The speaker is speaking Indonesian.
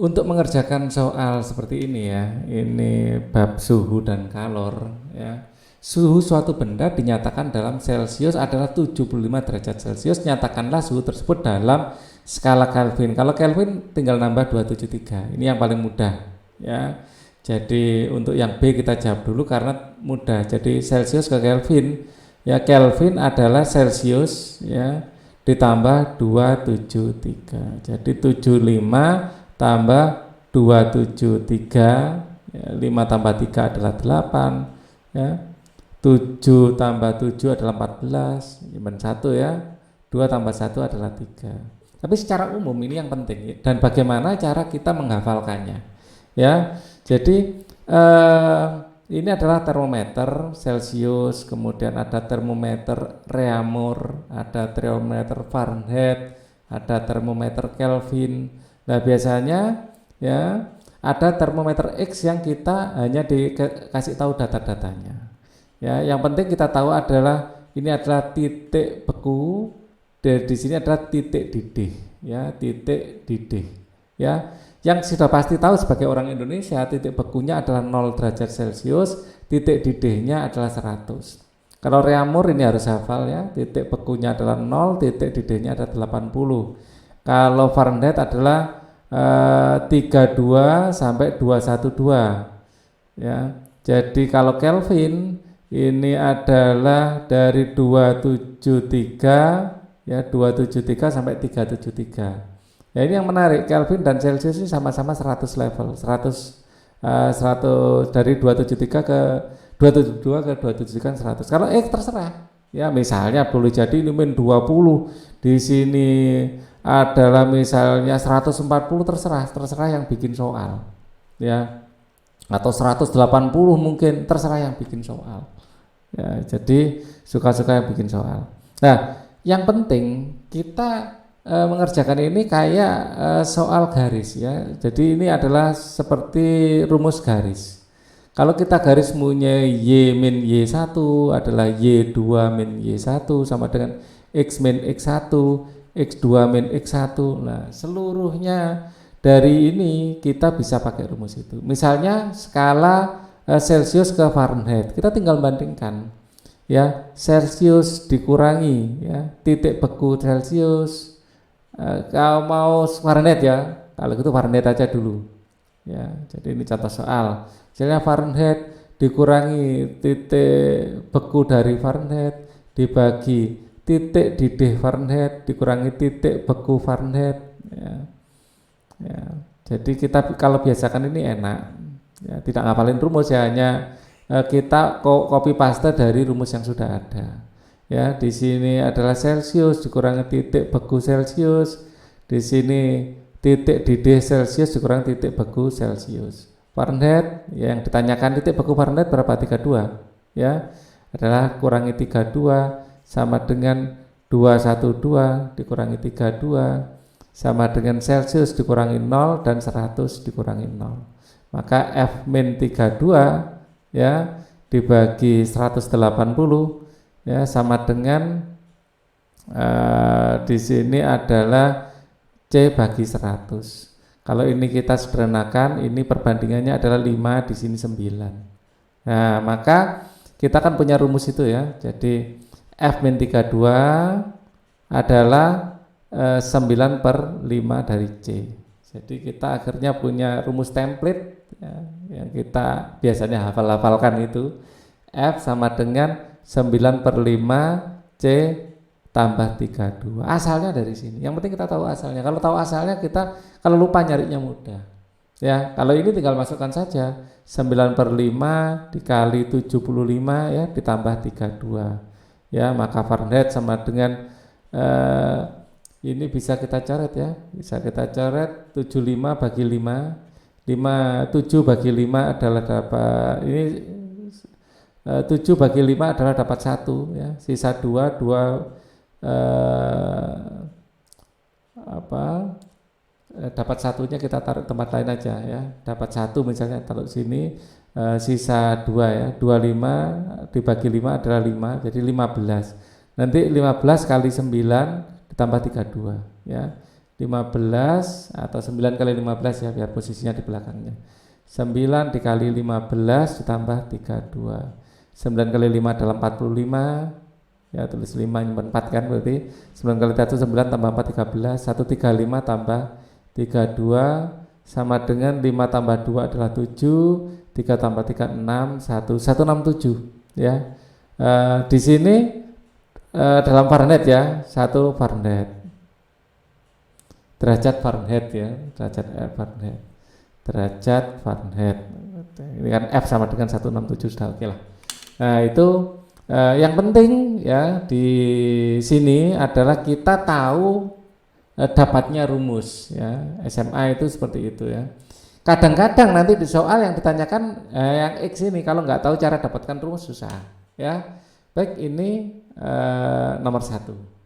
untuk mengerjakan soal seperti ini ya, ini bab suhu dan kalor ya. Suhu suatu benda dinyatakan dalam Celcius adalah 75 derajat Celcius. Nyatakanlah suhu tersebut dalam skala Kelvin. Kalau Kelvin tinggal nambah 273. Ini yang paling mudah ya. Jadi untuk yang B kita jawab dulu karena mudah. Jadi Celcius ke Kelvin ya, Kelvin adalah Celcius ya ditambah 273. Jadi 75 tambah 273 ya, 5 tambah 3 adalah 8 ya. 7 tambah 7 adalah 14, cuma 1 ya. 2 tambah 1 adalah 3. Tapi secara umum ini yang penting dan bagaimana cara kita menghafalkannya ya. Jadi ini adalah termometer Celcius, kemudian ada termometer Reaumur, ada termometer Fahrenheit, ada termometer Kelvin. Nah biasanya ya ada termometer X yang kita hanya dikasih tahu data-datanya. Ya, yang penting kita tahu adalah ini adalah titik beku, dan di sini adalah titik didih, ya titik didih. Ya, yang sudah pasti tahu sebagai orang Indonesia titik bekunya adalah 0 derajat Celcius, titik didihnya adalah 100. Kalau Reaumur ini harus hafal ya, titik bekunya adalah 0, titik didihnya adalah 80. Kalau Fahrenheit adalah 32 sampai 212 ya. Jadi kalau Kelvin ini adalah dari 273 ya, 273 sampai 373. Ya ini yang menarik, Kelvin dan Celcius ini sama-sama 100 level, 100 dari 273 ke 272 ke 273 kan 100. Kalau terserah. Ya misalnya boleh jadi ini min 20, di sini adalah misalnya 140, terserah yang bikin soal. Ya. Atau 180 mungkin, terserah yang bikin soal. Ya, jadi suka-suka yang bikin soal. Nah, yang penting kita mengerjakan ini kayak soal garis ya. Jadi ini adalah seperti rumus garis. Kalau kita garis punya Y min Y1 adalah Y2 min Y1 sama dengan X min X1, X2 min X1. Nah, seluruhnya dari ini kita bisa pakai rumus itu. Misalnya skala Celcius ke Fahrenheit, kita tinggal bandingkan ya, Celcius dikurangi ya titik beku Celcius, kalau mau Fahrenheit ya, kalau gitu Fahrenheit aja dulu ya. Jadi ini contoh soal, misalnya Fahrenheit dikurangi titik beku dari Fahrenheit dibagi titik didih Fahrenheit dikurangi titik beku Fahrenheit ya. Ya, jadi kita kalau biasakan ini enak ya, tidak ngapalin rumus ya, hanya kita copy paste dari rumus yang sudah ada. Ya, di sini adalah Celcius dikurangi titik beku Celcius, di sini titik didih Celcius dikurangi titik beku Celcius. Fahrenheit ya, yang ditanyakan titik beku Fahrenheit berapa? 32 ya, adalah kurangi 32 sama dengan 212 dikurangi 32 sama dengan Celcius dikurangi 0 dan 100 dikurangi 0. Maka F min 32 ya dibagi 180 ya sama dengan di sini adalah C bagi 100. Kalau ini kita sederhanakan, ini perbandingannya adalah 5, di sini 9. Nah, maka kita kan punya rumus itu ya. Jadi F min 32 adalah 9/5 dari C. Jadi kita akhirnya punya rumus template ya, yang kita biasanya hafal-hafalkan itu. F sama dengan 9/5 C tambah 32. Asalnya dari sini. Yang penting kita tahu asalnya. Kalau tahu asalnya kita, kalau lupa nyarinya mudah. Ya, kalau ini tinggal masukkan saja 9/5 dikali 75 ya ditambah 32. Ya, maka Fahrenheit sama dengan ini bisa kita coret ya, bisa kita coret 75 bagi 5, 7 bagi 5 adalah dapat, ini 7 bagi 5 adalah dapat 1 ya, sisa 2 dapat satunya kita taruh tempat lain aja ya, dapat 1 misalnya taruh sini, sisa 2 ya, 25 dibagi 5 adalah 5, jadi 15. Nanti 15 kali 9 ditambah 32 ya, 15 atau 9 kali 15 ya, biar posisinya di belakangnya. 9 dikali 15 ditambah 32. 9 kali 5 adalah 45. Ya, tulis 5 nyimpan 4 kan, berarti 9 kali 1 9 tambah 4 13. 135 tambah 32 sama dengan 5 tambah 2 adalah 7. 3 tambah 3 6, 167 ya. Di sini dalam Fahrenheit ya, 1 Fahrenheit. Derajat Fahrenheit ya, derajat Fahrenheit. Derajat Fahrenheit. Ini kan F sama dengan 167 sudah oke lah. Nah, itu yang penting ya di sini adalah kita tahu dapatnya rumus ya. SMA itu seperti itu ya. Kadang-kadang nanti di soal yang ditanyakan yang X ini kalau nggak tahu cara dapatkan rumus susah ya. Baik, ini nomor 1.